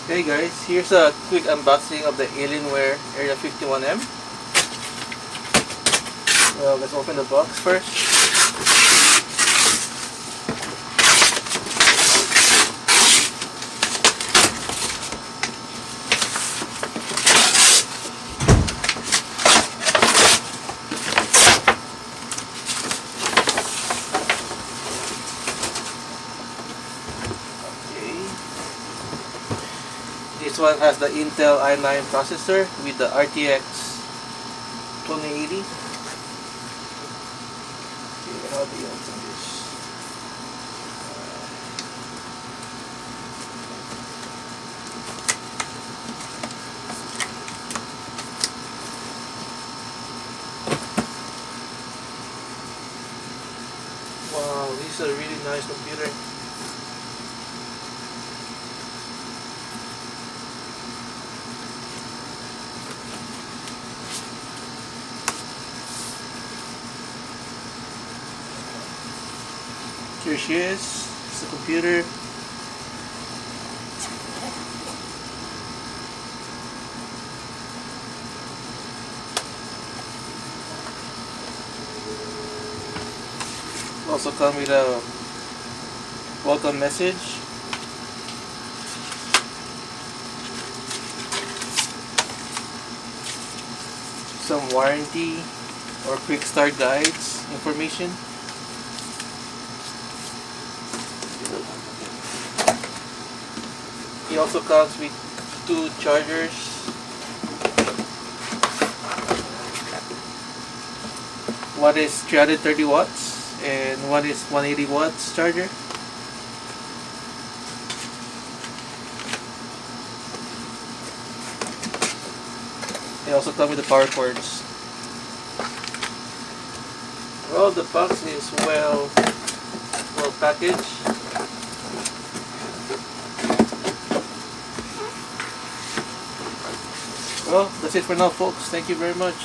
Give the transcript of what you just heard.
Hey guys, here's a quick unboxing of the Alienware Area-51M. Well, let's open the box first. This one has the Intel i9 processor with the RTX2080. Okay, how do you open this? Wow, this is a really nice computer. Here she is. It's the computer. Also come with a welcome message. Some warranty or quick start guides information. It also comes with two chargers. One is 330 watts and one is 180 watts charger. They also come with the power cords. Well, the box is well packaged. Well, that's it for now, folks. Thank you very much.